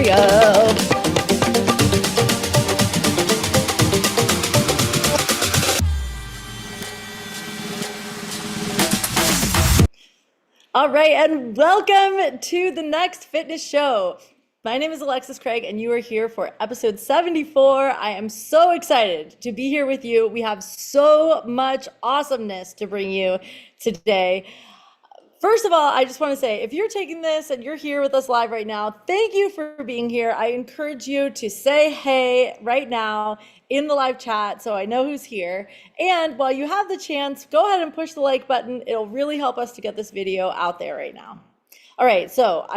Radio. All right, and welcome to the next fitness show. My name is Alexis Craig, and you are here for episode 74. I am so excited to be here with you. We have so much awesomeness to bring you today. First of all, I just want to say, if you're taking this and you're here with us live right now, thank you for being here. I encourage you to say hey right now in the live chat so I know who's here. And while you have the chance, go ahead and push the like button. It'll really help us to get this video out there right now. All right, so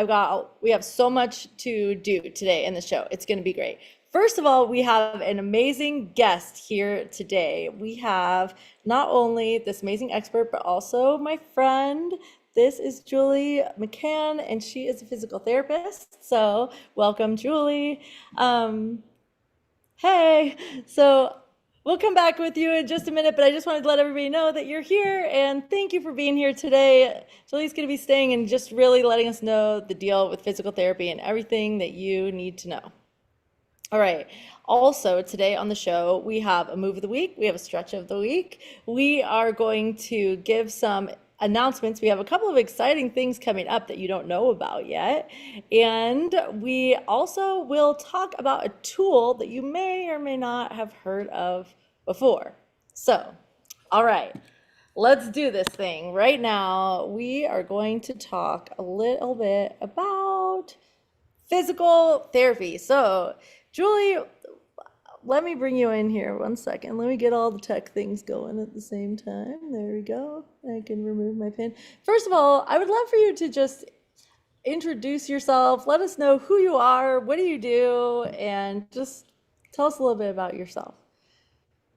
we have so much to do today in the show. It's going to be great. First of all, we have an amazing guest here today. We have not only this amazing expert, but also my friend. This is Julie Macan, and she is a physical therapist. So welcome, Julie. Hey, so we'll come back with you in just a minute, but I just wanted to let everybody know that you're here, and thank you for being here today. Julie's going to be staying and just really letting us know the deal with physical therapy and everything that you need to know. All right. Also, today on the show, we have a move of the week. We have a stretch of the week. We are going to give some announcements. We have a couple of exciting things coming up that you don't know about yet. And we also will talk about a tool that you may or may not have heard of before. So, all right, let's do this thing. Right now, we are going to talk a little bit about physical therapy. So, Julie, let me bring you in here 1 second. Let me get all the tech things going at the same time. There we go. I can remove my pin. First of all, I would love for you to just introduce yourself. Let us know who you are, what do you do, and just tell us a little bit about yourself.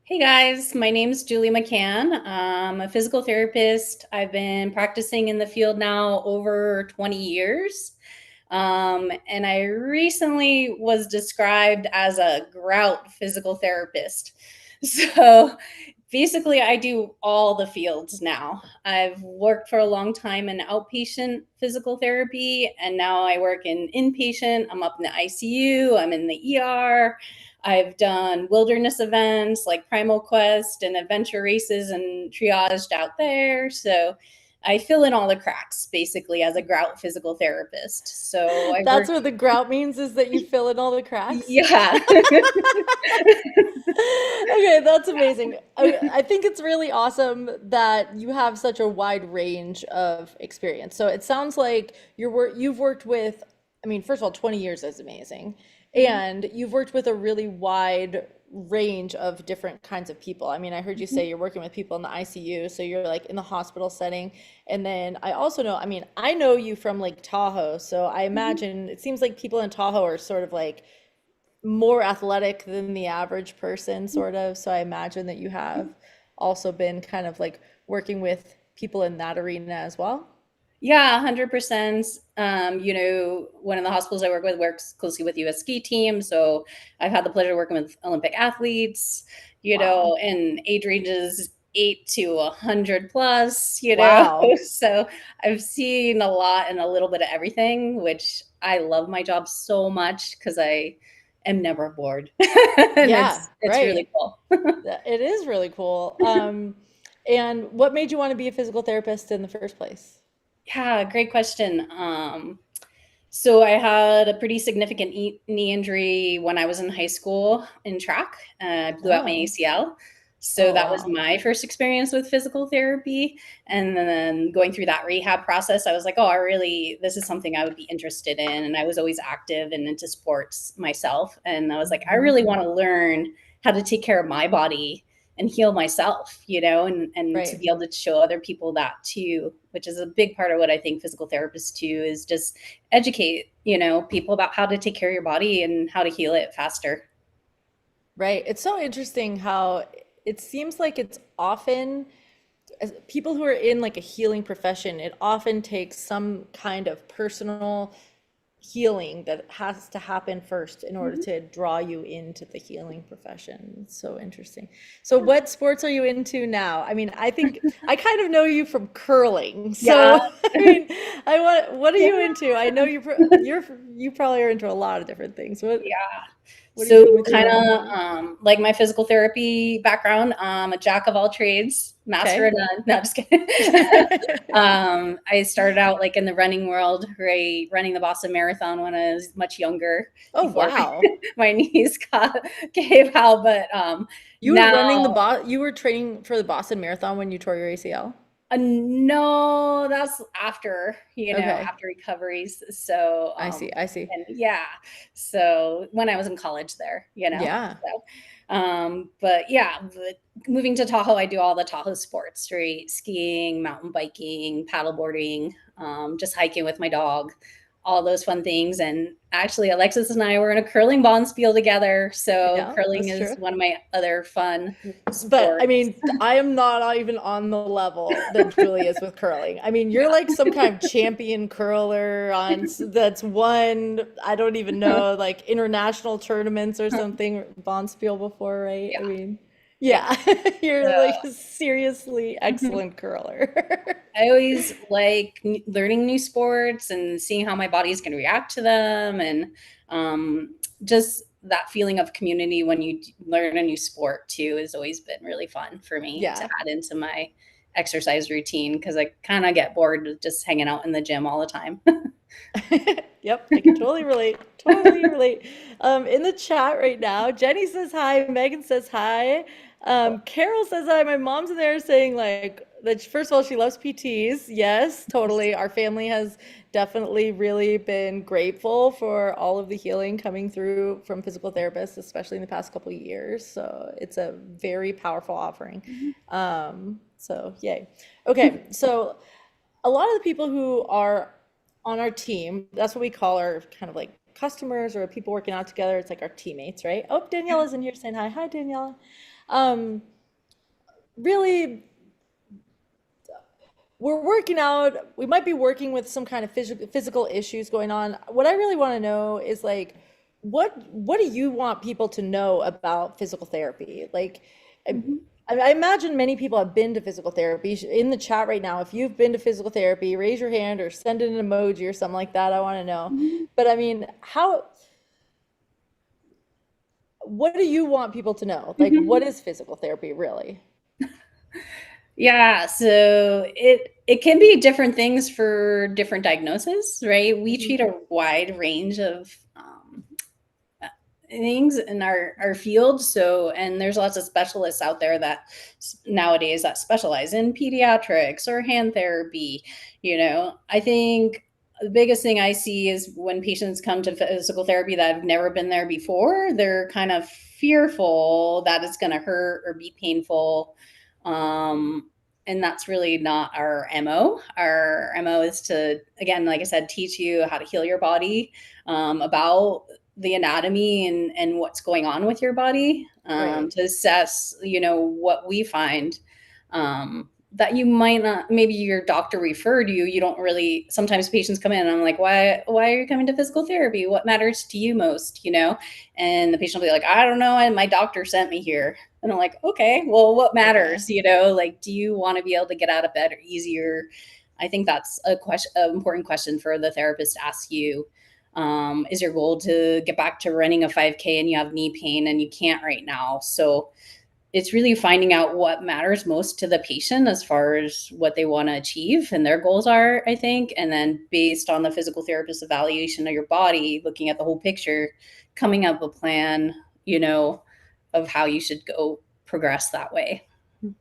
Hey guys, my name is Julie Macan. I'm a physical therapist. I've been practicing in the field now over 20 years. And I recently was described as a grout physical therapist. So basically, I do all the fields now. I've worked for a long time in outpatient physical therapy, and now I work in inpatient. I'm up in the ICU, I'm in the ER. I've done wilderness events like Primal Quest and adventure races and triaged out there. So I fill in all the cracks basically as a grout physical therapist. So I That's work, what the grout means, is that you fill in all the cracks? yeah. Okay, that's amazing. I think it's really awesome that you have such a wide range of experience. So it sounds like you've worked with, I mean, first of all, 20 years is amazing. And you've worked with a really wide range of different kinds of people. I mean, I heard you say you're working with people in the ICU, so you're like in the hospital setting. And then I also know, I mean, I know you from Lake Tahoe, so I imagine it seems like people in Tahoe are sort of like more athletic than the average person, sort of. So I imagine that you have also been kind of like working with people in that arena as well. Yeah, 100%. One of the hospitals I work with works closely with US ski team. So I've had the pleasure of working with Olympic athletes, Wow. and age ranges 8 to 100 plus. Wow. So I've seen a lot and a little bit of everything, which I love my job so much because I am never bored. And Yeah, it's right. really cool. It is really cool. And what made you want to be a physical therapist in the first place? Yeah, great question. So I had a pretty significant knee injury when I was in high school in track. I blew out my Oh, ACL. So oh that was wow. my first experience with physical therapy. And then going through that rehab process, I was like, oh, this is something I would be interested in. And I was always active and into sports myself. And I was like, I really want to learn how to take care of my body and heal myself, and to Right. be able to show other people that too, which is a big part of what I think physical therapists do, is just educate, people about how to take care of your body and how to heal it faster. Right. It's so interesting how it seems like it's often, as people who are in like a healing profession, it often takes some kind of personal healing that has to happen first in order Mhm. to draw you into the healing profession. It's so interesting. So what sports are you into now? I mean, I think I kind of know you from curling. Yeah. So, I mean, what are Yeah. you into? I know you probably are into a lot of different things. Yeah. What are you So doing with your kind own of hobby? like my physical therapy background, a jack of all trades, master Okay. of none. No, just kidding. I started out like in the running world, right, running the Boston Marathon when I was much younger Oh, before wow. my knees gave out. But now, You were training for the Boston Marathon when you tore your ACL? no, that's after, Okay. after recoveries. So, I see. I see. and yeah, so when I was in college there, Yeah. but yeah, but moving to Tahoe, I do all the Tahoe sports, right? Skiing, mountain biking, paddleboarding, just hiking with my dog, all those fun things. And actually, Alexis and I were in a curling bonds field together. So Yeah, curling that's is true. one of my other fun But I sports. mean, I am not even on the level that Julie is with curling. I mean, you're like some kind of champion curler that's won, I don't even know, like international tournaments or something, Bonspiel before, right? Yeah, I mean, yeah. yeah, you're like a seriously So, excellent curler. I always like learning new sports and seeing how my body's going to react to them, and just that feeling of community when you learn a new sport too has always been really fun for me to Yeah. add into my exercise routine because I kind of get bored of just hanging out in the gym all the time. Yep, I can totally relate. Totally relate. In the chat right now, Jenny says hi. Megan says hi. Carol says hi. My mom's in there saying like that. First of all, she loves PTs. Yes, totally. Our family has definitely really been grateful for all of the healing coming through from physical therapists, especially in the past couple of years. So it's a very powerful offering. So yay. Okay, so a lot of the people who are on our team, that's what we call our kind of like customers or people working out together. It's like our teammates, right? Oh, Daniela's in here saying hi. Hi, Daniela. Um, really, we're working out. We might be working with some kind of physical issues going on. What I really want to know is like, what do you want people to know about physical therapy? Like, I, Mhm. I imagine many people have been to physical therapy. In the chat right now, if you've been to physical therapy, raise your hand or send in an emoji or something like that. I want to know. Mhm. But I mean, what do you want people to know? Like, what Mhm. is physical therapy really? Yeah, so it can be different things for different diagnoses, right? We treat Hmm. a wide range of things in our field. So, and there's lots of specialists out there that nowadays that specialize in pediatrics or hand therapy. I think the biggest thing I see is when patients come to physical therapy that have never been there before, they're kind of fearful that it's going to hurt or be painful. And that's really not our MO. Our MO is to, again, like I said, teach you how to heal your body, about the anatomy and what's going on with your body, Right. to assess, what we find, that you might not, maybe your doctor referred you. You don't really, sometimes patients come in and I'm like, why are you coming to physical therapy? What matters to you most, And the patient will be like, I don't know. And my doctor sent me here. And I'm like, okay, well, what Okay. matters? Like, do you want to be able to get out of bed easier? I think that's an important question for the therapist to ask you. Is your goal to get back to running a 5K and you have knee pain and you can't right now? So it's really finding out what matters most to the patient as far as what they want to achieve and their goals are, I think. And then based on the physical therapist evaluation of your body, looking at the whole picture, coming up a plan, of how you should go progress that way.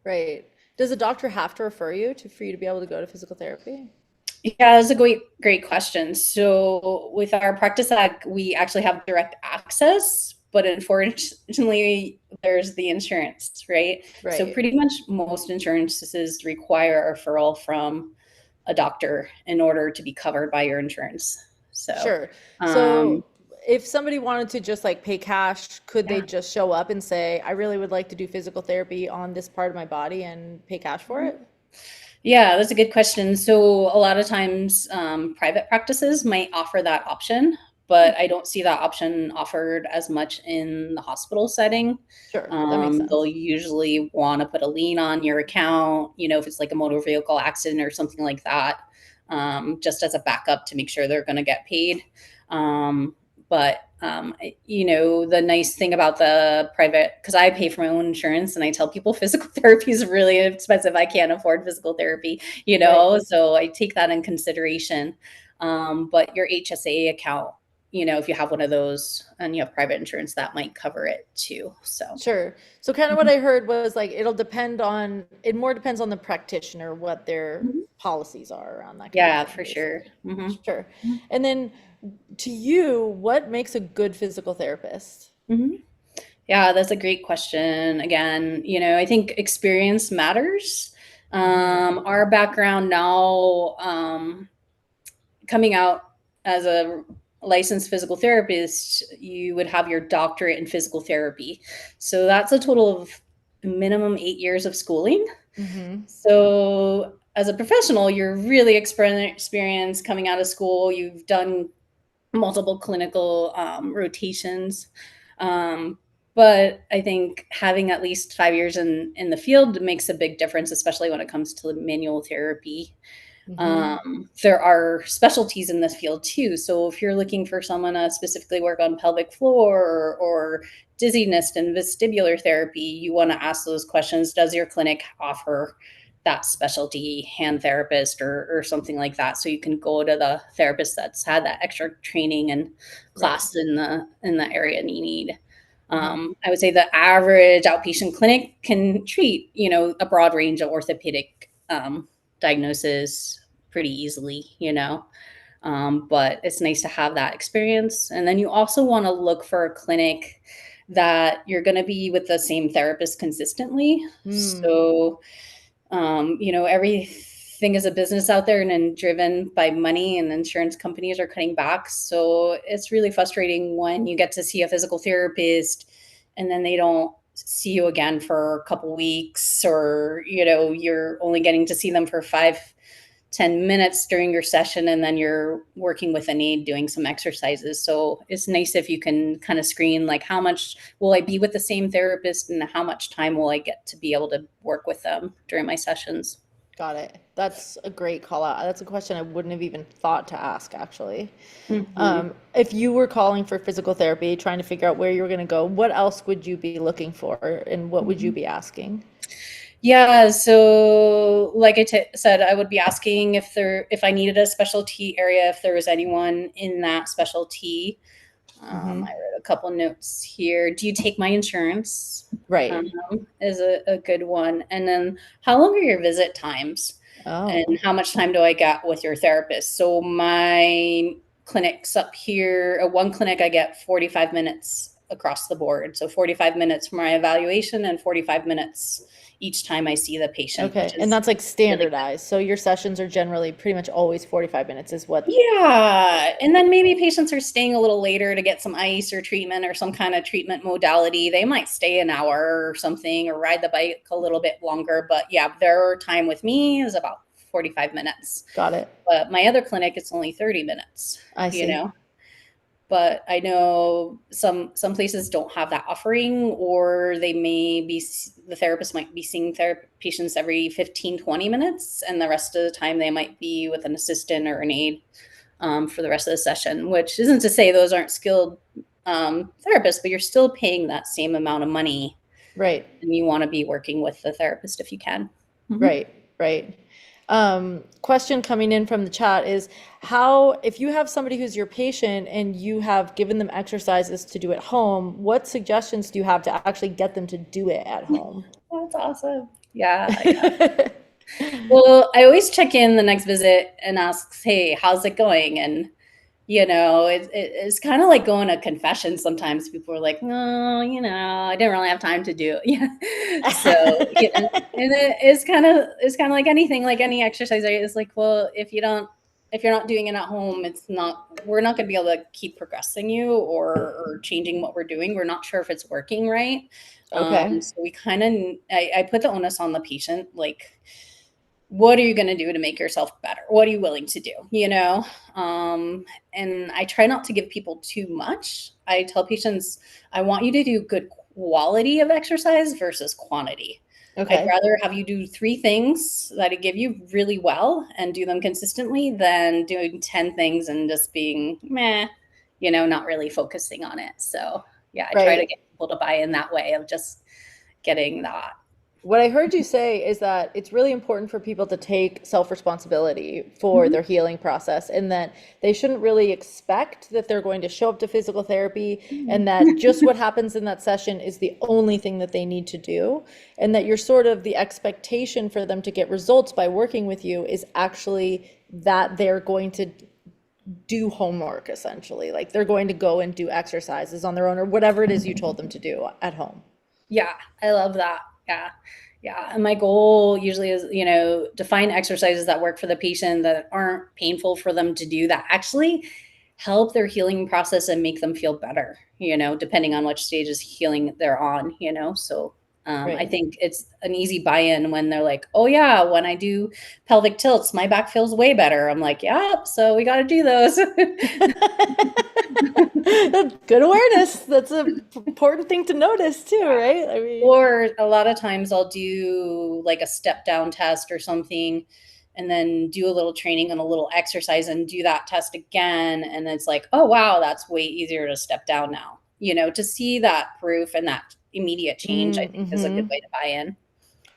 Right. Does a doctor have to refer you for you to be able to go to physical therapy? Yeah, that's a great question. So with our practice act, we actually have direct access, but unfortunately, there's the insurance, right? So Right. pretty much most insurances require a referral from a doctor in order to be covered by your insurance. So, Sure. um, So if somebody wanted to just like pay cash, could they yeah. just show up and say, I really would like to do physical therapy on this part of my body and pay cash for it? Yeah, that's a good question. So a lot of times, private practices might offer that option, but I don't see that option offered as much in the hospital setting. Sure, that makes They'll sense. usually want to put a lien on your account, if it's like a motor vehicle accident or something like that, just as a backup to make sure they're going to get paid. But the nice thing about the private, because I pay for my own insurance and I tell people physical therapy is really expensive. I can't afford physical therapy, Right. so I take that in consideration. But your HSA account, if you have one of those and you have private insurance, that might cover it too. So, Sure. So kind of what mhm. I heard was like it more depends on the practitioner what their Mhm. policies are around that kind of Yeah, thing, for sure. basically. Hmm. Sure. And then to you, what makes a good physical therapist? Hmm. Yeah, that's a great question. Again, I think experience matters. Hmm. Our background now, coming out as a licensed physical therapist, you would have your doctorate in physical therapy. So that's a total of minimum 8 years of schooling. Hmm. So as a professional, you're really experienced coming out of school. You've done multiple clinical rotations. Um, but I think having at least 5 years in the field makes a big difference, especially when it comes to manual therapy. Hmm. There are specialties in this field too. So if you're looking for someone to specifically work on pelvic floor or dizziness and vestibular therapy, you want to ask those questions. Does your clinic offer that specialty hand therapist or something like that? So you can go to the therapist that's had that extra training and Right. class in the area you need. Hmm. I would say the average outpatient clinic can treat, a broad range of orthopedic diagnosis pretty easily. But it's nice to have that experience. And then you also want to look for a clinic that you're going to be with the same therapist consistently. Mm. So, everything is a business out there and driven by money, and insurance companies are cutting back. So it's really frustrating when you get to see a physical therapist and then they don't see you again for a couple weeks, or you're only getting to see them for 5-10 minutes during your session, and then you're working with an aide doing some exercises. So it's nice if you can kind of screen, like, how much will I be with the same therapist and how much time will I get to be able to work with them during my sessions. Got it. That's a great call out. That's a question I wouldn't have even thought to ask, actually. Hmm. If you were calling for physical therapy, trying to figure out where you were going to go, what else would you be looking for and what would you Hmm. be asking? Yeah, so like I said, I would be asking if I needed a specialty area, if there was anyone in that specialty. I Hmm. wrote a couple notes here. Do you take my insurance? Right. Is a good one. And then how long are your visit times? And Oh, how much time do I get with your therapist? So my clinics up here, one clinic I get 45 minutes across the board. So 45 minutes for my evaluation and 45 minutes each time I see the patient, which okay. And is that's like really good. standardized. So your sessions are generally pretty much always 45 minutes is what. Yeah, and then maybe patients are staying a little later to get some ice or treatment or some kind of treatment modality. They might stay an hour or something or ride the bike a little bit longer, but yeah, their time with me is about 45 minutes. Got it. But my other clinic, it's only 30 minutes, I you see. know. But I know some places don't have that offering, or the therapist might be seeing patients every 15-20 minutes, and the rest of the time they might be with an assistant or an aide for the rest of the session, which isn't to say those aren't skilled therapists, but you're still paying that same amount of money, Right. and you want to be working with the therapist if you can. Hmm. Right. Right. Question coming in from the chat is if you have somebody who's your patient and you have given them exercises to do at home, what suggestions do you have to actually get them to do it at home? That's awesome. Yeah, yeah. Well, I always check in the next visit and ask, "Hey, how's it going?" And it's kind of like going to confession. Sometimes people are like, "No, I didn't really have time to do it." Yeah. So, and it's kind of like anything, like any exercise, right? It's like, well, if you're not doing it at home, we're not going to be able to keep progressing you or changing what we're doing. We're not sure if it's working right. Okay. So I put the onus on the patient, like, what are you going to do to make yourself better? What are you willing to do? And I try not to give people too much. I tell patients, I want you to do good quality of exercise versus quantity. I'd Okay. rather have you do 3 things that I give you really well and do them consistently than doing 10 things and just being meh, not really focusing on it. So yeah, I try to Right. get people to buy in that way of just getting that. What I heard you say is that it's really important for people to take self-responsibility for Mhm. their healing process and that they shouldn't really expect that they're going to show up to physical therapy and that just what happens in that session is the only thing that they need to do. And that you're sort of the expectation for them to get results by working with you is actually that they're going to do homework essentially. Like they're going to go and do exercises on their own or whatever it is you told them to do at home. Yeah, I love that. Yeah. Yeah. And my goal usually is, to find exercises that work for the patient that aren't painful for them to do, that actually help their healing process and make them feel better, depending on which stage of healing they're on, So I Right. think it's an easy buy in when they're like, oh, yeah, when I do pelvic tilts, my back feels way better. I'm like, yep, so we got to do those. That's good awareness. That's an important thing to notice too, right? I mean, Or a lot of times I'll do like a step down test or something and then do a little training and a little exercise and do that test again. And it's like, oh, wow, that's way easier to step down now. To see that proof and that immediate change, I think is a good mm-hmm. way to buy in.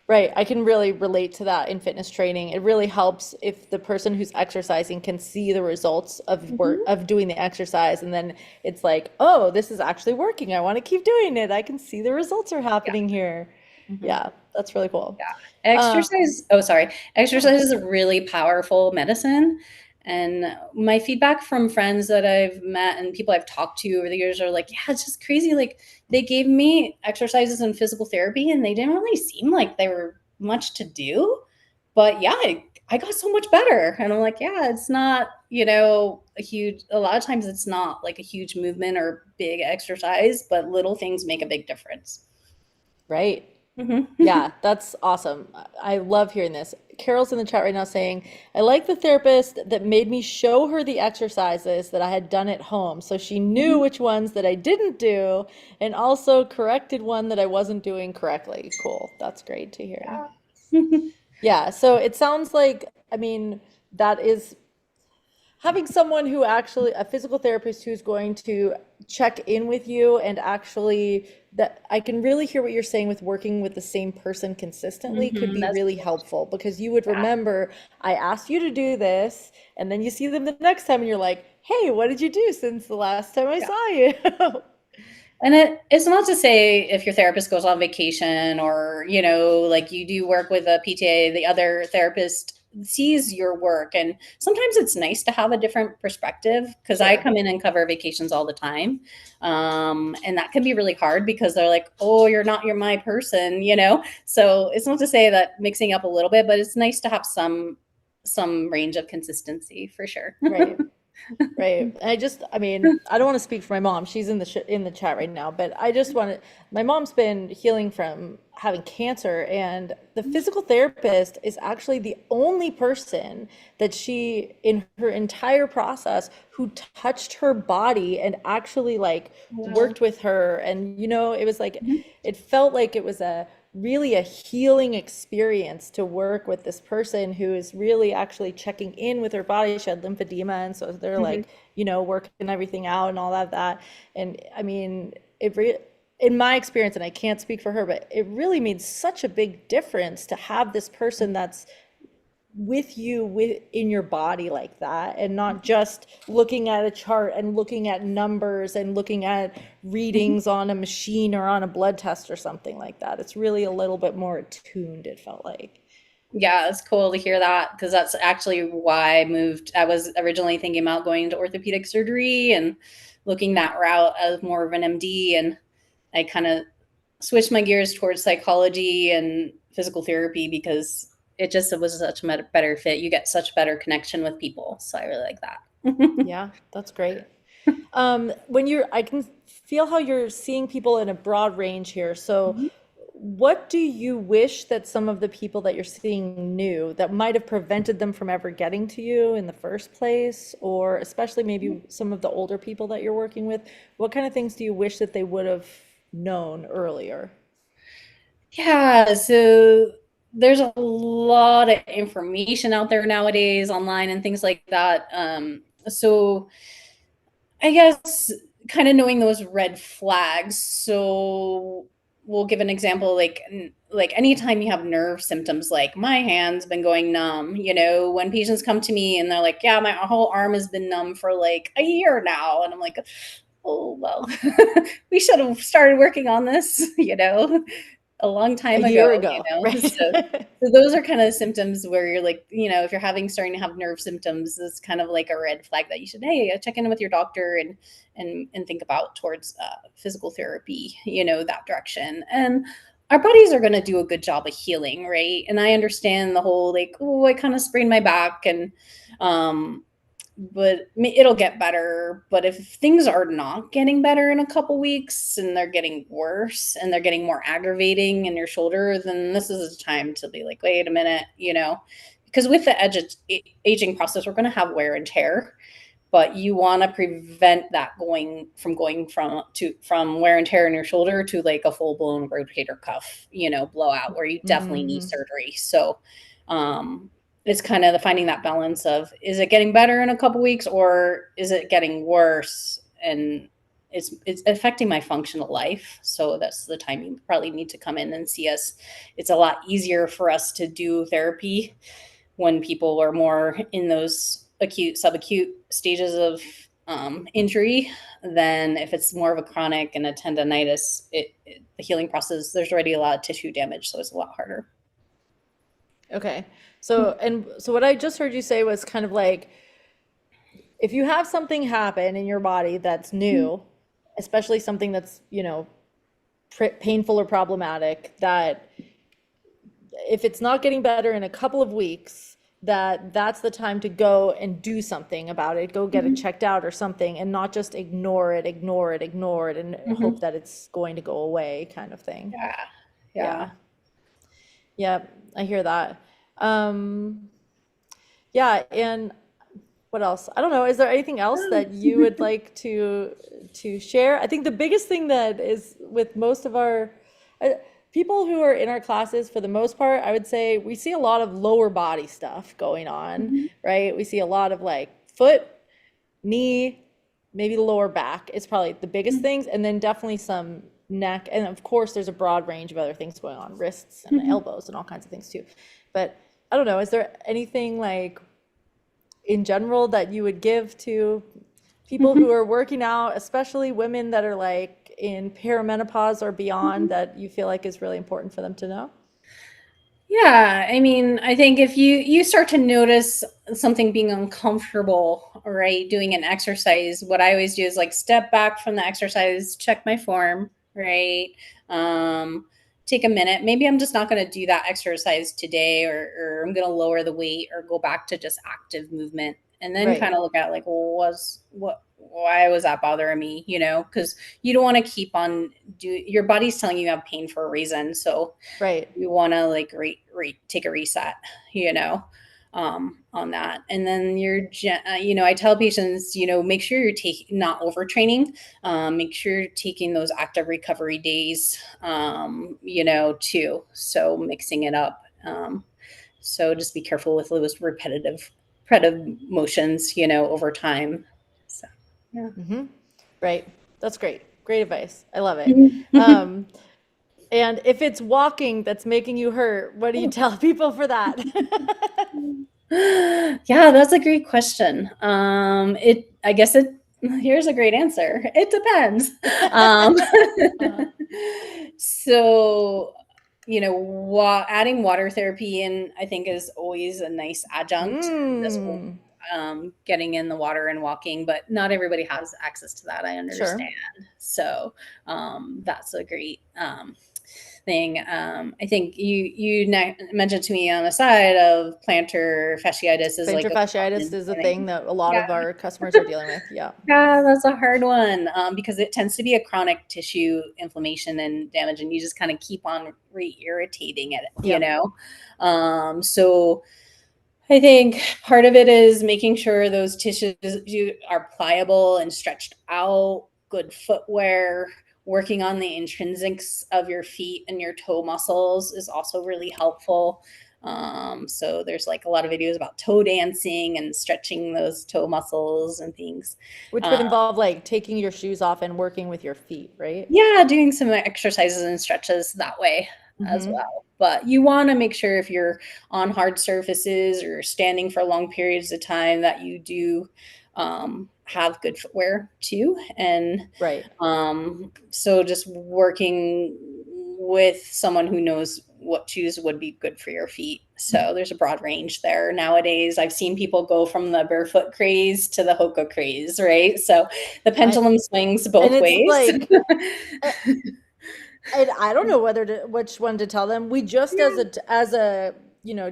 Right. I can really relate to that in fitness training. It really helps if the person who's exercising can see the results of work Mhm. of doing the exercise, and then it's like, oh, this is actually working. I want to keep doing it. I can see the results are Yeah. happening here. Mhm. Yeah, that's really cool. Yeah. Um, yeah. Exercise is a really powerful medicine. And my feedback from friends that I've met and people I've talked to over the years are like, yeah, it's just crazy. Like they gave me exercises and physical therapy and they didn't really seem like they were much to do. But yeah, I got so much better. And I'm like, yeah, it's not, a lot of times it's not like a huge movement or big exercise, but little things make a big difference. Right. Hmm. Yeah, that's awesome. I love hearing this. Carol's in the chat right now saying, I like the therapist that made me show her the exercises that I had done at home. So she knew which ones that I didn't do and also corrected one that I wasn't doing correctly. Cool. That's great to hear. Yeah. Yeah, so it sounds like, I mean, that is having someone who actually, a physical therapist who's going to check in with you and actually, that I can really hear what you're saying with working with the same person consistently could be That's really huge. helpful because you would Yeah. remember, I asked you to do this, and then you see them the next time and you're like, hey, what did you do since the last time I Yeah. saw you? And it's not to say if your therapist goes on vacation or, like you do work with a PTA, the other therapist sees your work. And sometimes it's nice to have a different perspective because I Sure. come in and cover vacations all the time. And that can be really hard because they're like, oh, you're my person, So it's not to say that mixing up a little bit, but it's nice to have some range of consistency for sure. Right. Right. I mean, I don't want to speak for my mom. She's in the in the chat right now, but I just want to, my mom's been healing from having cancer, and the physical therapist is actually the only person that she, in her entire process, who touched her body and actually like Wow. worked with her. And, it was like, Mhm. it felt like it was a really a healing experience to work with this person who is really actually checking in with her body. She had lymphedema, and so they're Mhm. like, working everything out and all that. And I mean, in my experience, and I can't speak for her, but it really made such a big difference to have this person that's with you in your body like that and not just looking at a chart and looking at numbers and looking at Mhm. readings on a machine or on a blood test or something like that. It's really a little bit more attuned, it felt like. Yeah, it's cool to hear that because that's actually why I moved. I was originally thinking about going into orthopedic surgery and looking that route as more of an MD, and I kind of switched my gears towards psychology and physical therapy because it was such a better fit. You get such better connection with people, so I really like that. Yeah, that's great. I can feel how you're seeing people in a broad range here. So what do you wish that some of the people that you're seeing knew that might have prevented them from ever getting to you in the first place? Or especially maybe some of the older people that you're working with, what kind of things do you wish that they would have known earlier? Yeah, so there's a lot of information out there nowadays online and things like that. So I guess kind of knowing those red flags. So we'll give an example like anytime you have nerve symptoms like my hand's been going numb, when patients come to me and they're like, "Yeah, my whole arm has been numb for like a year now." And I'm like, "Oh, well, we should have started working on this, a long A time ago, year ago, So right? so those are kind of symptoms where you're like, if you're starting to have nerve symptoms, it's kind of like a red flag that you should, hey, check in with your doctor and think about towards physical therapy, that direction. And our bodies are going to do a good job of healing, right? And I understand the whole like, oh, I kind of sprained my back and um but it'll get better. But if things are not getting better in a couple weeks and they're getting worse and they're getting more aggravating in your shoulder, then this is a time to be like, wait a minute, because with the aging process, we're going to have wear and tear, but you want to prevent that going from wear and tear in your shoulder to like a full blown rotator cuff, blowout where you definitely need Mm, surgery. So, um, it's kind of the finding that balance of, is it getting better in a couple weeks or is it getting worse and it's affecting my functional life. So that's the time you probably need to come in and see us. It's a lot easier for us to do therapy when people are more in those acute, subacute stages of injury than if it's more of a chronic and a tendonitis. The healing process, there's already a lot of tissue damage, so it's a lot harder. okay. So what I just heard you say was kind of like, if you have something happen in your body that's new, especially something that's, painful or problematic, that if it's not getting better in a couple of weeks, that's the time to go and do something about it. Go get it Mhm. checked out or something, and not just ignore it, and hope Mhm. that it's going to go away, kind of thing. Yeah. Yeah. Yeah. Yeah, I hear that. Um, yeah, and what else? I don't know. Is there anything else that you would like to share? I think the biggest thing that is with most of our uh, people who are in our classes, for the most part, I would say we see a lot of lower body stuff going on, Mhm. right? We see a lot of like foot, knee, maybe the lower back is probably the biggest things, and then definitely some neck, and of course there's a broad range of other things going on, wrists and Mhm. elbows and all kinds of things too. But I don't know, is there anything like in general that you would give to people who Mhm. are working out, especially women that are like in perimenopause or beyond, Mhm. that you feel like is really important for them to know? Yeah, I mean, I think if you start to notice something being uncomfortable, right, doing an exercise, what I always do is like step back from the exercise, check my form, right? Um, Take a minute. Maybe I'm just not going to do that exercise today, or I'm going to lower the weight or go back to just active movement, and then Right, kind of look at like, well, why was that bothering me? Because you don't want to keep on your body's telling you have pain for a reason, so right. you want to like take a reset, you know, on that. And then I tell patients, make sure you're taking not overtraining. Make sure you're taking those active recovery days, too. So mixing it up. So just be careful with those repetitive motions, over time. So, yeah. Hmm. Right. That's great. Great advice. I love it. Mhm. Um, and if it's walking that's making you hurt, what do you tell people for that? Yeah, that's a great question. I guess here's a great answer. It depends. Um, Uh, so, adding water therapy in, I think, is always a nice adjunct. This whole mm, getting in the water and walking, but not everybody has access to that. I sure. understand. So, that's a great. thing. I think mentioned to me on the side of plantar fasciitis is like Plantar a fasciitis common is a thing thing. that a lot Yeah, of our customers are dealing with. Yeah. yeah, that's a hard one because it tends to be a chronic tissue inflammation and damage, and you just kind of keep on re-irritating it, Yep. So I think part of it is making sure those tissues are pliable and stretched out, good footwear, working on the intrinsics of your feet and your toe muscles is also really helpful. So there's like a lot of videos about toe dancing and stretching those toe muscles and things. Which Uh, would involve like taking your shoes off and working with your feet, right? yeah, doing some exercises and stretches that way as Mm-hmm. well. But you want to make sure if you're on hard surfaces or standing for long periods of time that you do have good footwear too. And Right. so just working with someone who knows what shoes would be good for your feet. So there's a broad range there. Nowadays, I've seen people go from the barefoot craze to the Hoka craze, right? So the I pendulum swings and both it's ways. like I don't know whether to which one to tell them. We just Yeah. as a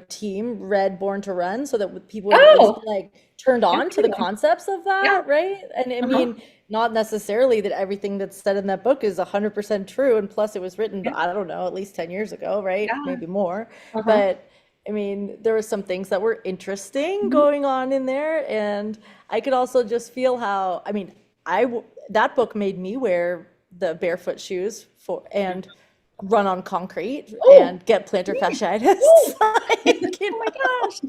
team read Born to Run so that people would at least Oh, be like turned yeah, on to the there you go. concepts of Yeah. that, right? And I Uh-huh. mean, not necessarily that everything that's said in that book is 100% true, and plus it was written, Yeah. I don't know, at least 10 years ago, right? Yeah. Maybe more. Uh-huh. But I mean, there were some things that were interesting Mhm. going on in there, and I could also just feel how, I mean, that book made me wear the barefoot shoes for and run on concrete Oh, and get plantar really? fasciitis. Oh, Like, oh my gosh.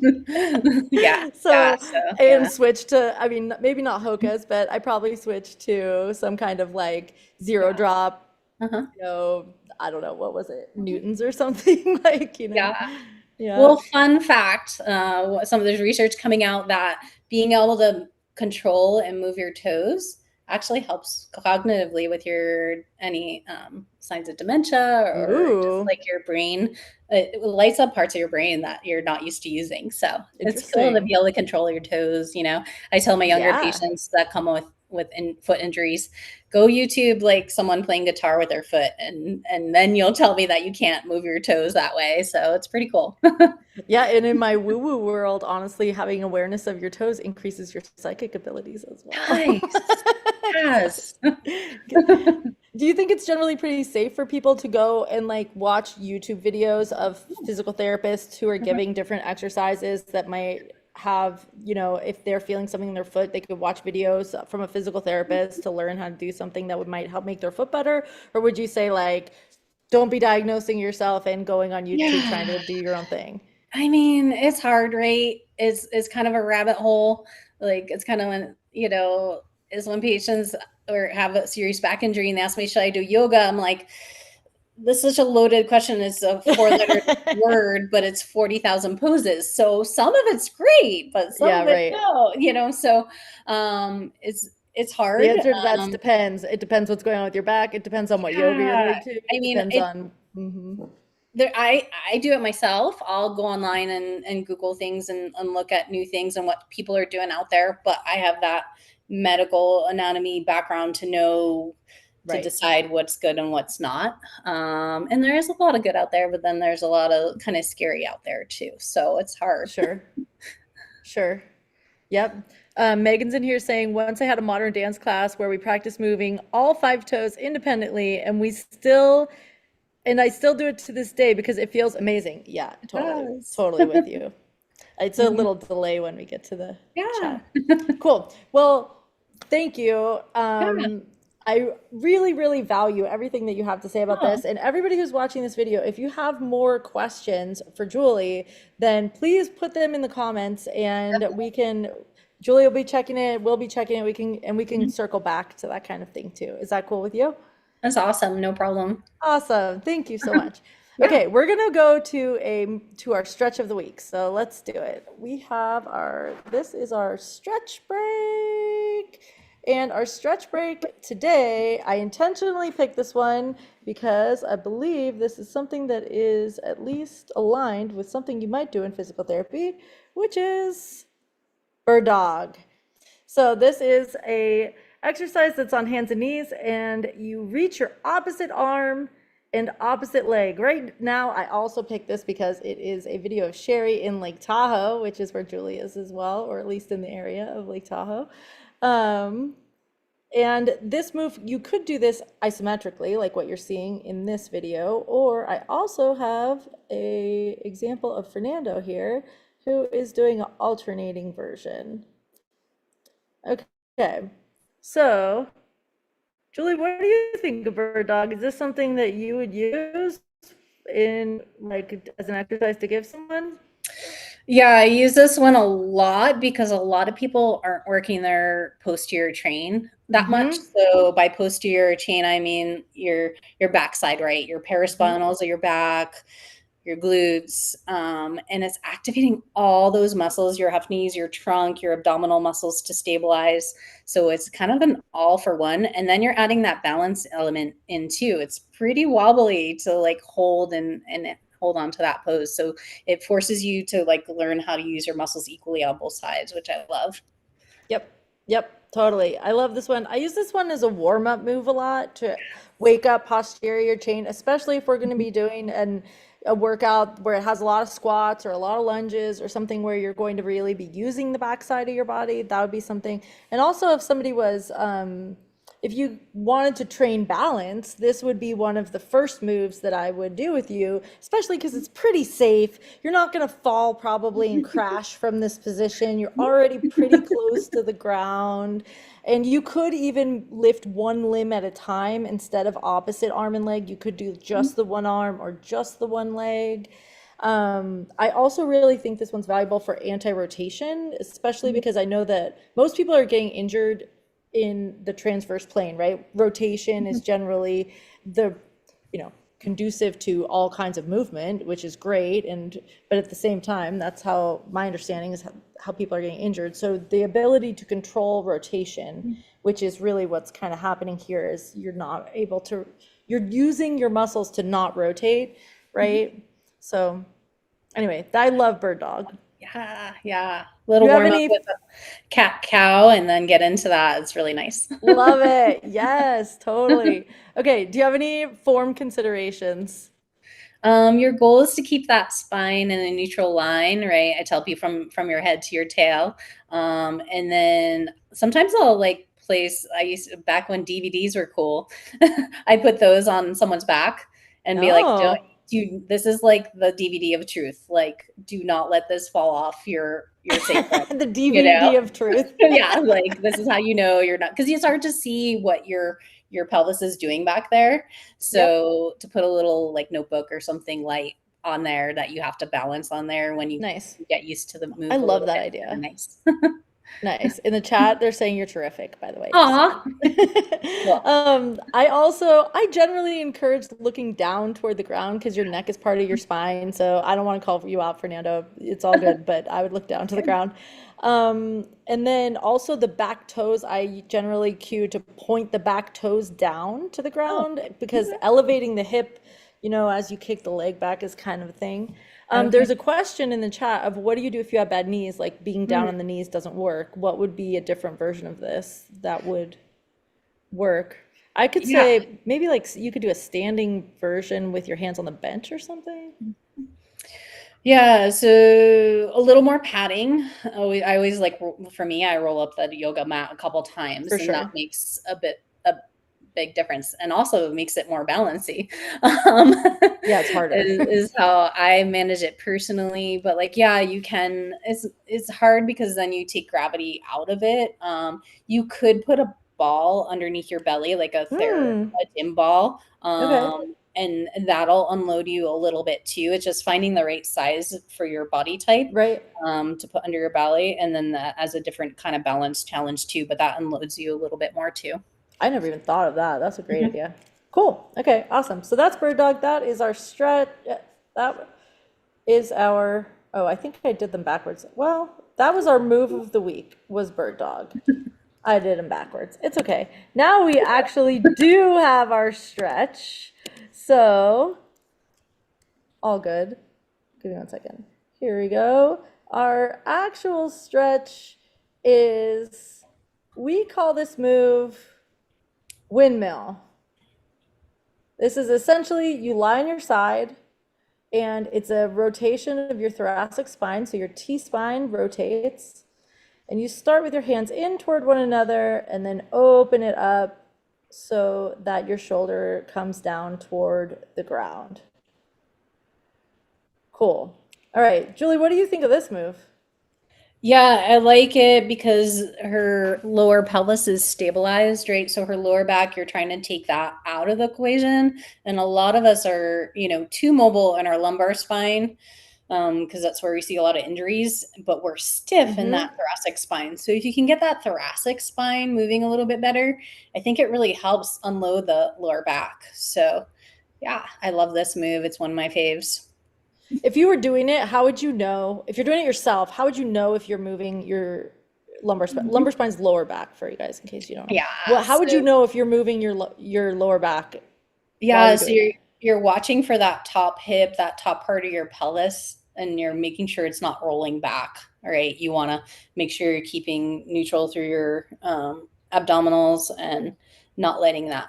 Yeah, yeah, so so, and yeah. switch to, I mean, maybe not Hoka's, but I probably switched to some kind of like zero Yeah. drop, Uh-huh. you know, I don't know, what was it, Newtons or something, like, Yeah. yeah. Well, fun fact, some of there's research coming out that being able to control and move your toes actually helps cognitively with your any signs of dementia or just Ooh, like your brain. It lights up parts of your brain that you're not used to using. So it's cool to interesting. be able to control your toes. I tell my younger Yeah. patients that come with foot injuries, go YouTube like someone playing guitar with their foot, and then you'll tell me that you can't move your toes that way. So it's pretty cool. Yeah, and in my woo-woo world, honestly, having awareness of your toes increases your psychic abilities as well. Nice. So, Yes. do you think it's generally pretty safe for people to go and like watch YouTube videos of physical therapists who are giving different exercises that might have, if they're feeling something in their foot, they could watch videos from a physical therapist to learn how to do something that would might help make their foot better? Or would you say like, don't be diagnosing yourself and going on YouTube trying Yeah. to do your own thing? I mean, it's hard, right? It's kind of a rabbit hole. Like it's kind of is when patients or have a serious back injury and they ask me, should I do yoga? I'm like, this is such a loaded question. It's a four-letter word, but it's 40,000 poses. So some of it's great, but some Yeah, of it right. no. So it's The hard. answer to that Um, depends. It depends what's going on with your back. It depends on what yoga you're yeah. doing too. I It mean, depends on. Mhm. I do it myself. I'll go online and Google things and look at new things and what people are doing out there. But I have that medical anatomy background to know to Right. decide what's good and what's not. And there is a lot of good out there, but then there's a lot of kind of scary out there too. So it's hard. Sure. Sure. Yep. Megan's in here saying, once I had a modern dance class where we practiced moving all five toes independently, and I still do it to this day because it feels amazing. Yeah, totally. Yes. Totally with you. It's a Mhm. little delay when we get to the Yeah. chat. Cool. Well, thank you. Yeah. I really, really value everything that you have to say about Oh, this. And everybody who's watching this video, if you have more questions for Julie, then please put them in the comments and definitely. Julie will be checking it, we'll be checking it, we can Mhm. circle back to that kind of thing too. Is that cool with you? That's awesome. No problem. Awesome. Thank you so much. Yeah. Okay, we're gonna go to our stretch of the week. So let's do it. This is our stretch break. And our stretch break today, I intentionally picked this one because I believe this is something that is at least aligned with something you might do in physical therapy, which is bird dog. So this is a exercise that's on hands and knees, and you reach your opposite arm and opposite leg. Right now, I also picked this because it is a video of Sherry in Lake Tahoe, which is where Julie is as well, or at least in the area of Lake Tahoe. Um, and this move, you could do this isometrically, like what you're seeing in this video, or I also have a example of Fernando here, who is doing an alternating version. Okay, so Julie, what do you think of bird dog? Is this something that you would use in like as an exercise to give someone? Yeah, I use this one a lot because a lot of people aren't working their posterior chain that much. Mm-hmm. So by posterior chain, I mean your backside, right? Your Mm-hmm. paraspinals of your back, your glutes, and it's activating all those muscles, your hip knees, your trunk, your abdominal muscles to stabilize. So it's kind of an all for one. And then you're adding that balance element in too. It's pretty wobbly to like hold and hold on to that pose. So it forces you to like learn how to use your muscles equally on both sides, which I love. Yep. Yep. Totally. I love this one. I use this one as a warm-up move a lot to wake up posterior chain, especially if we're going to be doing a workout where it has a lot of squats or a lot of lunges or something where you're going to really be using the backside of your body. That would be something. And also if somebody was if you wanted to train balance, this would be one of the first moves that I would do with you, especially because it's pretty safe. You're not going to fall probably and crash from this position. You're already pretty close to the ground. And you could even lift one limb at a time instead of opposite arm and leg. You could do just the one arm or just the one leg. I also really think this one's valuable for anti-rotation, especially because I know that most people are getting injured in the transverse plane, right? Rotation is generally the, conducive to all kinds of movement, which is great. But at the same time, that's how my understanding is how people are getting injured. So the ability to control rotation, which is really what's kind of happening here, is you're using your muscles to not rotate, right? So anyway, I love bird dog. Yeah, yeah. Do Little you have warm up any? with a cat cow and then get into that. It's really nice. Love it. Yes, totally. Okay, do you have any form considerations? Your goal is to keep that spine in a neutral line, right? I tell people from your head to your tail. And then sometimes I'll like place I used to, back when DVDs were cool, I put those on someoe's back and be like, don't Oh, you this is like the DVD of truth. Like, do not let this fall off your sacrum, the you DVD know? of truth. Yeah, like this is how you know you're not because it's hard to see what your pelvis is doing back there. Yep, So to put a little like notebook or something light on there that you have to balance on there when you nice. get used to the I move a love little that bit, it's kind idea. of nice. Nice. In the chat, they're saying you're terrific, by the way, just Aw. saying. Well, I generally encourage looking down toward the ground because your neck is part of your spine. So I don't want to call you out, Fernando. It's all good, but I would look down to the ground. And then also the back toes, I generally cue to point the back toes down to the oh, ground because okay. elevating the hip, as you kick the leg back is kind of a thing. Okay. There's a question in the chat of what do you do if you have bad knees? Like being down Mm. on the knees doesn't work. What would be a different version of this that would work? I could Yeah. say maybe like you could do a standing version with your hands on the bench or something. Yeah, so a little more padding. I always like for me, I roll up the yoga mat a couple For times, and that sure. makes a big difference, and also makes it more balancy. Um, Yeah, it's harder. is how I manage it personally. But like, yeah, you can. It's hard because then you take gravity out of it. You could put a ball underneath your belly, like Hmm. a gym ball. Okay. And that'll unload you a little bit too. It's just finding the right size for your body type Right. to put under your belly, and then that as a different kind of balance challenge too. But that unloads you a little bit more too. I never even thought of that. That's a great Mhm. idea. Cool. Okay, awesome. So that's bird dog. That is our stretch. That is our, oh, I think I did them backwards. Well, that was our move of the week was bird dog. I did them backwards. It's okay. Now we actually do have our stretch. So, all good. Give me one second. Here we go. Our actual stretch is, we call this move windmill. This is essentially you lie on your side and it's a rotation of your thoracic spine. So your T-spine rotates and you start with your hands in toward one another and then open it up so that your shoulder comes down toward the ground. Cool. All right, Julie, what do you think of this move? Yeah, I like it because her lower pelvis is stabilized, right? So her lower back, you're trying to take that out of the equation. And a lot of us are, too mobile in our lumbar spine, because that's where we see a lot of injuries, but we're stiff in that Mm-hmm. thoracic spine. So if you can get that thoracic spine moving a little bit better, I think it really helps unload the lower back. So yeah, I love this move. It's one of my faves. If you were doing it, how would you know? If you're doing it yourself, how would you know if you're moving your lumbar spine? Lumbar spine's lower back for you guys, in case you don't know. Yeah. How would you So know if you're moving your lower back while Yeah, you're so doing you're it? you're watching for that top hip, that top part of your pelvis, and you're making sure it's not rolling back. All right, you want to make sure you're keeping neutral through your abdominals and not letting that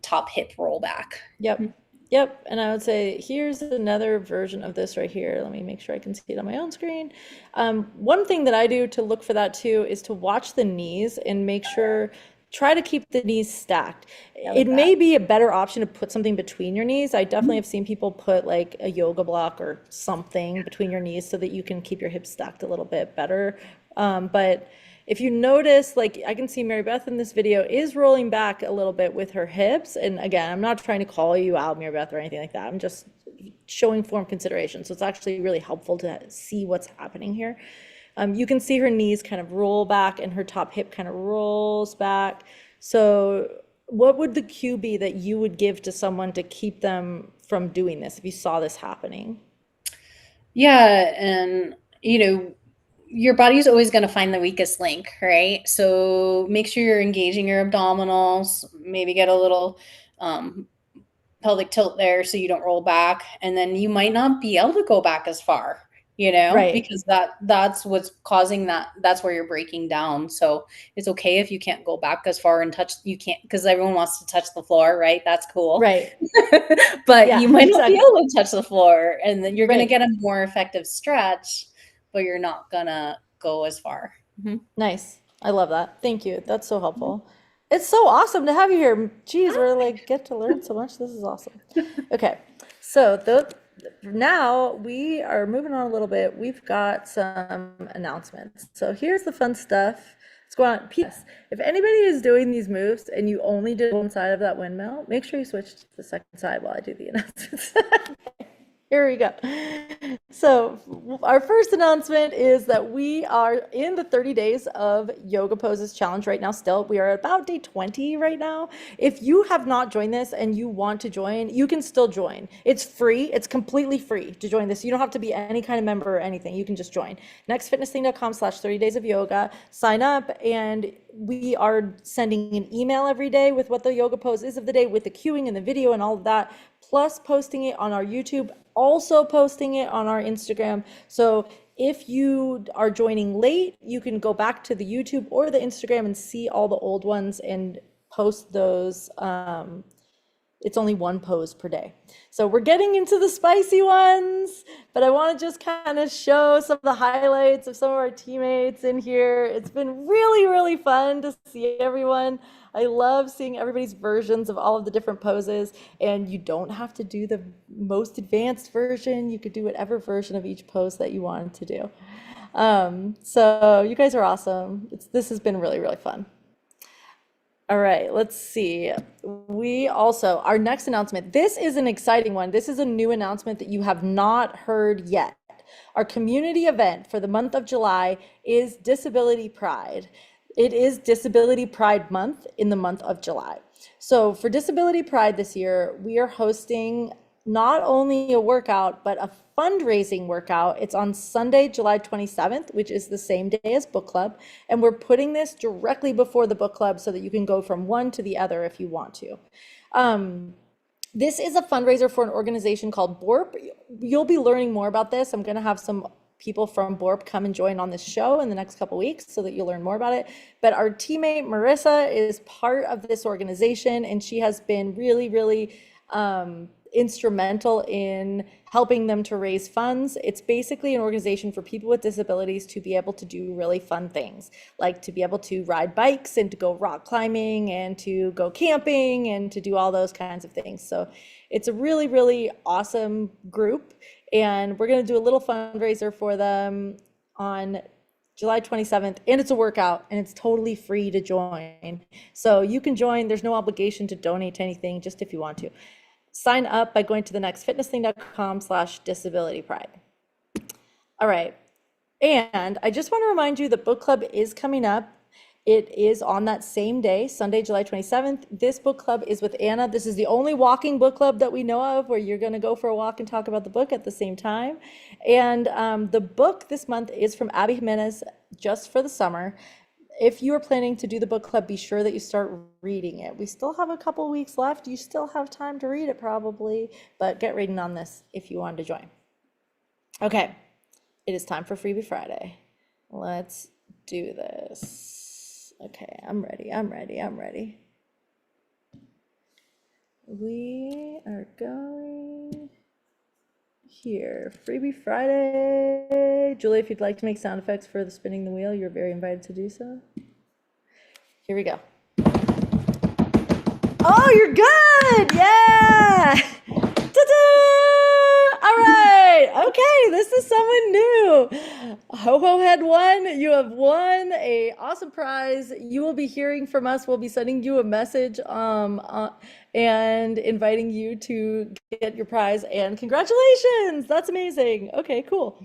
top hip roll back. Yep. Yep. And I would say, here's another version of this right here. Let me make sure I can see it on my own screen. One thing that I do to look for that too is to watch the knees and make sure, try to keep the knees stacked. I like It that. may be a better option to put something between your knees. I definitely have seen people put like a yoga block or something between your knees so that you can keep your hips stacked a little bit better. But if you notice, like I can see Mary Beth in this video is rolling back a little bit with her hips. And again, I'm not trying to call you out, Mary Beth, or anything like that. I'm just showing form consideration. So it's actually really helpful to see what's happening here. You can see her knees kind of roll back and her top hip kind of rolls back. So what would the cue be that you would give to someone to keep them from doing this if you saw this happening? Yeah, and your body's always going to find the weakest link, right? So make sure you're engaging your abdominals, maybe get a little um, pelvic tilt there so you don't roll back, and then you might not be able to go back as far, Right, because that's what's causing that. That's where you're breaking down. So it's okay if you can't go back as far and touch. You can't, because everyone wants to touch the floor, right? That's cool. right. But you Yeah, might not be exactly. able to touch the floor, and then you're going to Right. get a more effective stretch, but you're not going to go as far. Mhm. Nice. I love that. Thank you. That's so helpful. It's so awesome to have you here. Geez, we're like get to learn so much. This is awesome. Okay. So now we are moving on a little bit. We've got some announcements. So here's the fun stuff. Let's go on. P.S. If anybody is doing these moves and you only did one side of that windmill, make sure you switch to the second side while I do the announcements. Here we go. So, our first announcement is that we are in the 30 days of yoga poses challenge right now. Still, we are about day 20 right now. If you have not joined this and you want to join, you can still join. It's free, it's completely free to join this. You don't have to be any kind of member or anything. You can just join. Nextfitnessthing.com/30 days of yoga. Sign up, and we are sending an email every day with what the yoga pose is of the day, with the cueing and the video and all of that, plus posting it on our YouTube, also posting it on our Instagram. So if you are joining late, you can go back to the YouTube or the Instagram and see all the old ones and post those. It's only one pose per day. So we're getting into the spicy ones, but I want to just kind of show some of the highlights of some of our teammates in here. It's been really, really fun to see everyone. I love seeing everybody's versions of all of the different poses, and you don't have to do the most advanced version. You could do whatever version of each pose that you wanted to do. So you guys are awesome. This has been really, really fun. All right, let's see. Our next announcement, this is an exciting one. This is a new announcement that you have not heard yet. Our community event for the month of July is Disability Pride. It is Disability Pride Month in the month of July. So for Disability Pride this year, we are hosting not only a workout, but a fundraising workout. It's on Sunday, July 27th, which is the same day as book club. And we're putting this directly before the book club so that you can go from one to the other if you want to. This is a fundraiser for an organization called BORP. You'll be learning more about this. I'm going to have some people from BORP come and join on this show in the next couple weeks so that you'll learn more about it. But our teammate Marissa is part of this organization, and she has been really, really instrumental in helping them to raise funds. It's basically an organization for people with disabilities to be able to do really fun things, like to be able to ride bikes and to go rock climbing and to go camping and to do all those kinds of things. So it's a really, really awesome group. And we're going to do a little fundraiser for them on July 27th, and it's a workout, and it's totally free to join. So you can join. There's no obligation to donate to anything, just if you want to. Sign up by going to thenextfitnessthing.com/disabilitypride. All right. And I just want to remind you that book club is coming up. It is on that same day, Sunday, July 27th. This book club is with Anna. This is the only walking book club that we know of where you're going to go for a walk and talk about the book at the same time. And the book this month is from Abby Jimenez, just for the summer. If you are planning to do the book club, be sure that you start reading it. We still have a couple weeks left. You still have time to read it probably, but get reading on this if you want to join. Okay, it is time for Freebie Friday. Let's do this. Okay, I'm ready. We are going here. Freebie Friday. Julie, if you'd like to make sound effects for the spinning the wheel, you're very invited to do so. Here we go. Oh, you're good! Yeah! Ta-da! All right. Okay, this is someone new. Ho-Ho had won. You have won a awesome prize. You will be hearing from us. We'll be sending you a message and inviting you to get your prize. And congratulations! That's amazing. Okay, cool.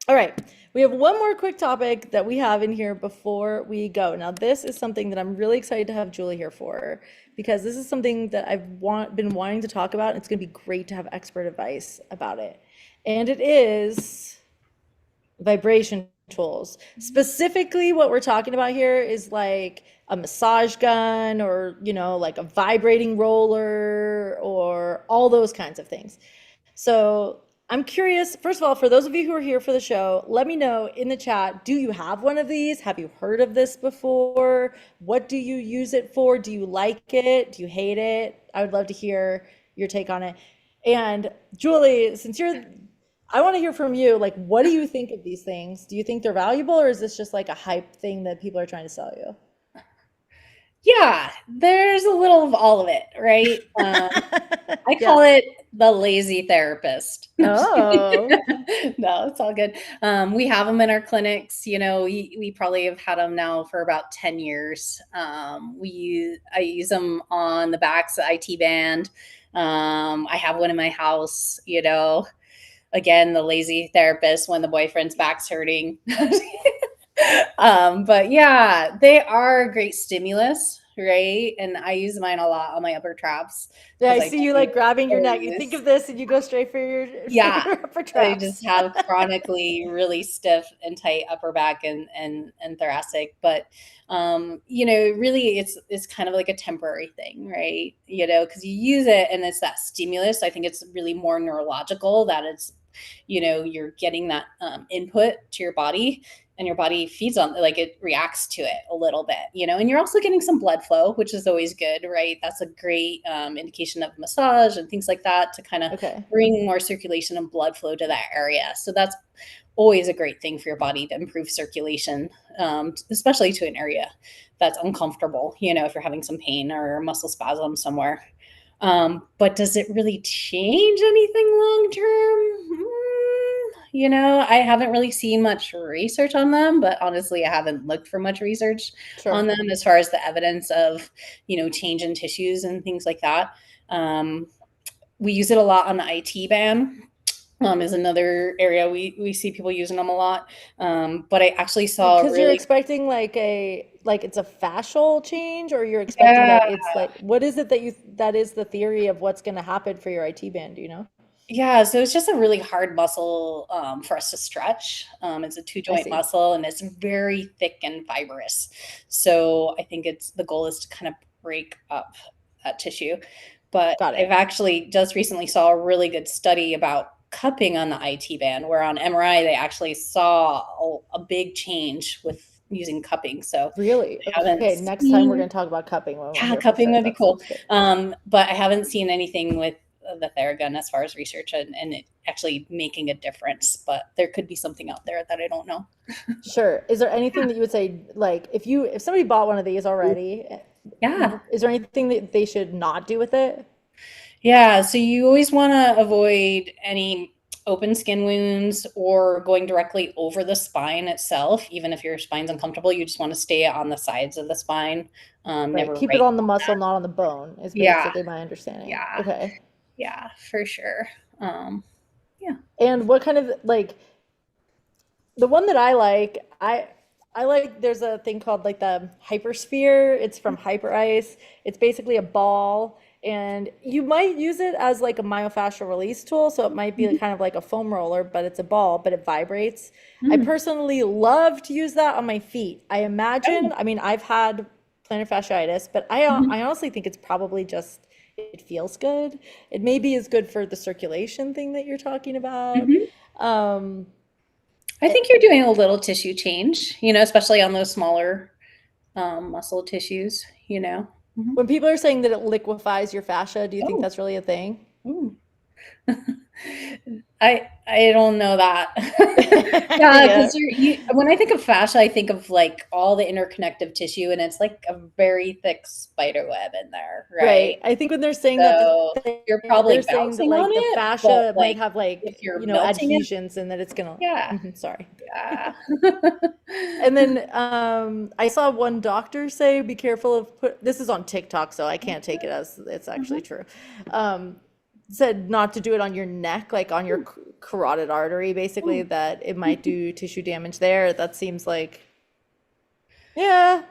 All right, we have one more quick topic that we have in here before we go. Now, this is something that I'm really excited to have Julie here for, because this is something that I've been wanting to talk about, and it's going to be great to have expert advice about it. And it is vibration tools. Specifically, what we're talking about here is like a massage gun, or, you know, like a vibrating roller, or all those kinds of things. So I'm curious, first of all, for those of you who are here for the show, let me know in the chat, do you have one of these? Have you heard of this before? What do you use it for? Do you like it? Do you hate it? I would love to hear your take on it. And Julie, I want to hear from you, like, what do you think of these things? Do you think they're valuable, or is this just like a hype thing that people are trying to sell you? Yeah, there's a little of all of it, right? I Yeah. call it the lazy therapist. Oh, No, it's all good. We have them in our clinics. You know, we probably have had them now for about 10 years. I use them on the backs of IT band. I have one in my house, you know, again, the lazy therapist when the boyfriend's back's hurting. But yeah, they are a great stimulus, right? And I use mine a lot on my upper traps. yeah, I I see you like grabbing your neck. You think always, of this and you go straight for your, yeah, your upper I traps. just have chronically really stiff and tight upper back and thoracic. But you know, really it's kind of like a temporary thing, right? You know, because you use it and it's that stimulus. I think it's really more neurological, that it's, you know, you're getting that input to your body, and your body feeds on, like, it reacts to it a little bit, you know, and you're also getting some blood flow, which is always good, right? That's a great indication of massage and things like that, to kind of Okay. bring more circulation and blood flow to that area. So that's always a great thing for your body, to improve circulation, especially to an area that's uncomfortable, you know, if you're having some pain or muscle spasm somewhere. But does it really change anything long term? You know, I haven't really seen much research on them, but honestly, I haven't looked for much research on Sure. them as far as the evidence of, you know, change in tissues and things like that. Um, we use it a lot on the IT band. Is another area we see people using them a lot. But I actually saw a Because you're really, expecting like it's a fascial change, or you're expecting yeah, that it's like, what is it that is the theory of what's going to happen for your IT band, do you know? yeah, so it's just a really hard muscle for us to stretch. It's a two I joint see. muscle, and it's very thick and fibrous. So I think the goal is to kind of break up that tissue. But Got I've it. actually just recently saw a really good study about cupping on the IT band, where on MRI they actually saw a big change with using cupping. So Really? I haven't Okay, next time we're seen, going to talk about cupping when we're yeah, here for cupping sure. would be That cool. sounds good. But I haven't seen anything with the Theragun as far as research and it actually making a difference. But there could be something out there that I don't know. Sure. Is there anything that you would say, like, if somebody bought one of these already, Yeah. is there anything that they should not do with it? Yeah, so you always want to avoid any open skin wounds or going directly over the spine itself. Even if your spine's uncomfortable, you just want to stay on the sides of the spine, Right. never Keep it right. on the muscle, not on the bone, is Yeah, basically my understanding. yeah, Okay. yeah, for sure. Yeah. And what kind of like the one that I like there's a thing called like the hypersphere. It's from Hyper Ice. It's basically a ball and you might use it as like a myofascial release tool, so it might be kind of like a foam roller, but it's a ball, but it vibrates. I Mm. personally love to use that on my feet. I imagine, Oh. I mean, I've had plantar fasciitis, but Mhm. I honestly think it's probably just it feels good. It maybe is good for the circulation thing that you're talking about. Mhm. Um, I think you're doing a little tissue change, especially on those smaller muscle tissues, Mhm. when people are saying that it liquefies your fascia, do you think Oh. that's really a thing? Ooh. I don't know that. Yeah, Yeah. because when I think of fascia, I think of like all the interconnective tissue, and it's like a very thick spider web in there, right? Right. I think when they're saying that So you're they're probably saying that bouncing on like the it, but fascia might like have if like, you're you know, melting it, adhesions and that it's gonna yeah, sorry. yeah. And then I saw one doctor say, be careful of this is on TikTok, so I can't take it as it's actually Mhm. true. Um, Said not to do it on your neck, like on your Ooh, carotid artery, basically, ooh. that it might do tissue damage there. That seems like, yeah.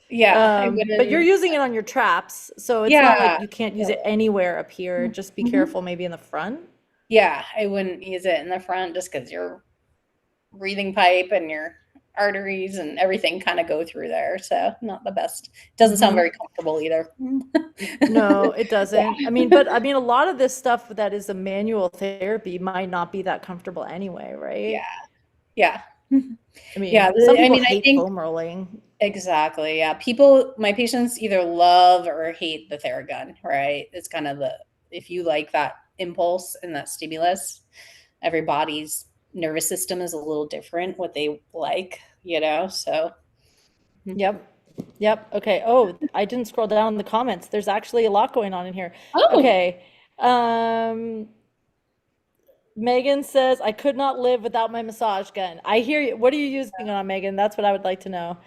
Yeah, I But you're wouldn't. using it on your traps, so it's not like Yeah. you can't use No. it anywhere up here. Just be Mhm. careful maybe in the front. Yeah, I wouldn't use it in the front just because your breathing pipe and your arteries and everything kind of go through there. So not the best. Doesn't sound Hmm. very comfortable either. No, it doesn't. I mean, Yeah. but I mean, a lot of this stuff that is a manual therapy might not be that comfortable anyway, Yeah. right? Yeah. I Yeah. mean, some I people mean, I hate think foam rolling. exactly. Yeah. My patients either love or hate the Theragun, right? It's kind of if you like that impulse and that stimulus, everybody's nervous system is a little different, what they like, So, Yep. Yep. Okay. Oh, I didn't scroll down in the comments. There's actually a lot going on in here. oh, Okay. Um, Megan says, I could not live without my massage gun. I hear you. What are you using it on, Megan? That's what I would like to know.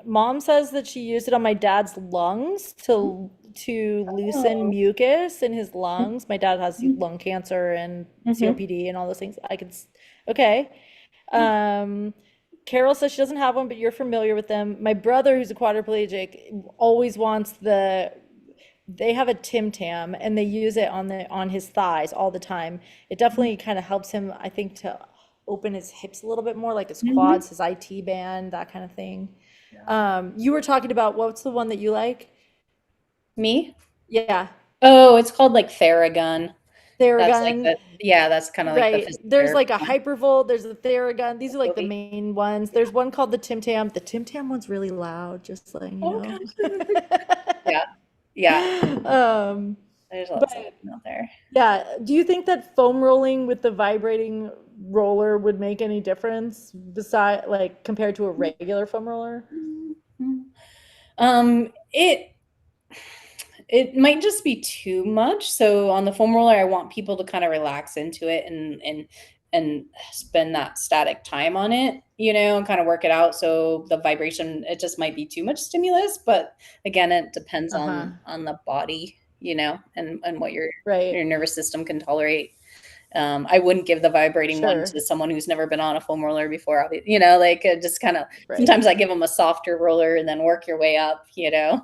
Mom says that she used it on my dad's lungs to loosen oh. mucus in his lungs. My dad has lung cancer and Mhm. COPD and all those things. Okay. Um, Carol says she doesn't have one, but you're familiar with them. My brother, who's a quadriplegic, always wants they have a Tim Tam and they use it on his thighs all the time. It definitely kind of helps him, I think, to open his hips a little bit more, like his Mhm. quads, his IT band, that kind of thing. Yeah. You were talking about what's the one that you like? Me? Yeah, Oh, it's called like Theragun. That's like Theragun. that's kind of like the Right. physical There's therapy like a one. Hypervolt, there's a Theragun. These are like the Really? main ones. Yeah. There's one called the Tim Tam. The Tim Tam one's really loud, just letting you Oh know. gosh. Yeah. Yeah. Um, There's lots of but them out there. yeah, do you think that foam rolling with the vibrating roller would make any difference beside like compared to a regular foam roller? Mhm. It might just be too much. So on the foam roller, I want people to kind of relax into it and spend that static time on it, and kind of work it out. So the vibration, it just might be too much stimulus. But again, it depends Uh-huh. on the body, and what your Right. nervous system can tolerate. I wouldn't give the vibrating one Sure. to someone who's never been on a foam roller before. Like just kind of Right. sometimes I give them a softer roller and then work your way up,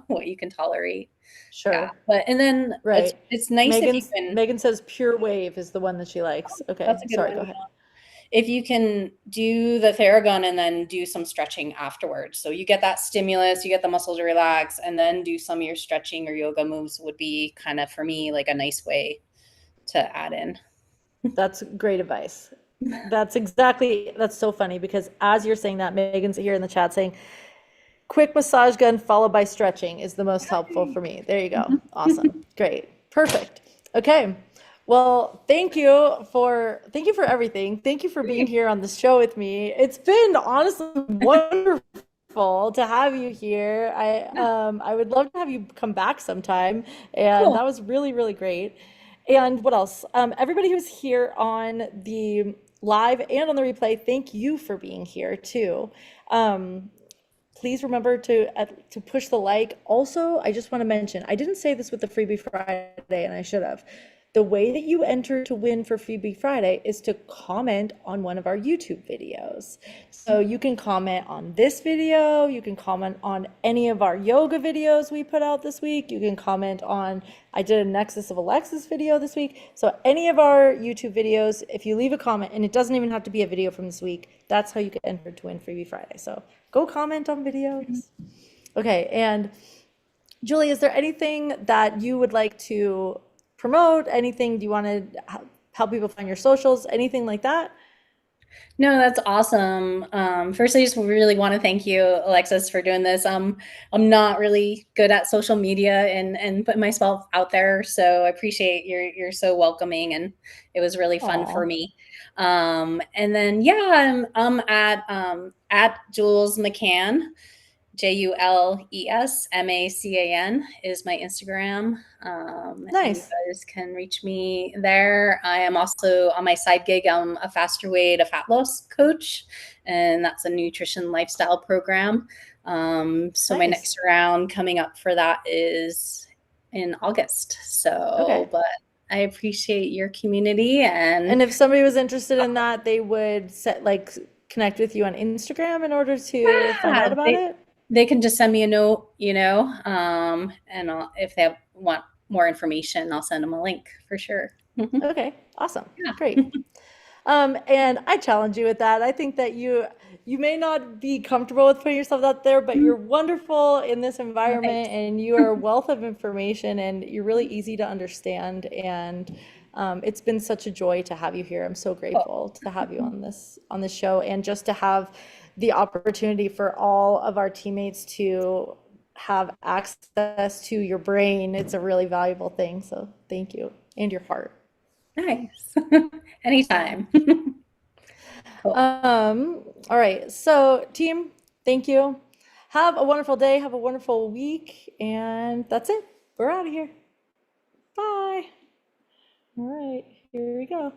what you can tolerate. Yeah, Sure. but and then it's Right. it's nice if you can. Megan says Pure Wave is the one that she likes. That's Okay. a good Sorry, one. go Yeah. ahead. If you can do the Theragun and then do some stretching afterwards, so you get that stimulus, you get the muscles to relax, and then do some of your stretching or yoga moves would be kind of for me like a nice way to add in. That's great advice. That's so funny because as you're saying that, Megan's here in the chat saying, quick massage gun followed by stretching is the most helpful for me. There you go. Awesome. Great. Perfect. Okay. Well, thank you for everything. Thank you for being here on the show with me. It's been honestly wonderful to have you here. I would love to have you come back sometime, and Cool. that was really, really great. And what else? Everybody who's here on the live and on the replay, thank you for being here too. Um, Please remember to push the like. Also, I just want to mention, I didn't say this with the Freebie Friday, and I should have. The way that you enter to win for Freebie Friday is to comment on one of our YouTube videos. So you can comment on this video, you can comment on any of our yoga videos we put out this week, you can comment on, I did a Nexus of Alexis video this week. So any of our YouTube videos, if you leave a comment, and it doesn't even have to be a video from this week, that's how you get entered to win Freebie Friday. So go comment on videos. Okay, and Julie, is there anything that you would like to promote? Anything, do you want to help people find your socials? Anything like that? No, that's awesome. First, I just really want to thank you, Alexis, for doing this. I'm not really good at social media and putting myself out there, so I appreciate you're so welcoming, and it was really fun Aw, for me. And then yeah, I'm at Jules Macan. JulesMacan is my Instagram. And you nice. guys can reach me there. I am also on my side gig. I'm a faster way to fat loss coach, and that's a nutrition lifestyle program. So my Nice. next round coming up for that is in August. Okay. But I appreciate your community and And if somebody was interested in that, they would connect with you on Instagram in order to find out yeah, about they it? they can just send me a note, and if they want more information, I'll send them a link for sure. Okay, awesome. Yeah. Great. And I challenge you with that. I think that you may not be comfortable with putting yourself out there, but you're wonderful in this environment Thanks. and you are a wealth of information and you're really easy to understand. And it's been such a joy to have you here. I'm so Cool. grateful to have you on this show and just to have the opportunity for all of our teammates to have access to your brain. It's a really valuable thing. So thank you. And your heart. Nice. Anytime. Cool. All right. So, team, thank you. Have a wonderful day. Have a wonderful week. And that's it. We're out of here. Bye. All right. Here we go.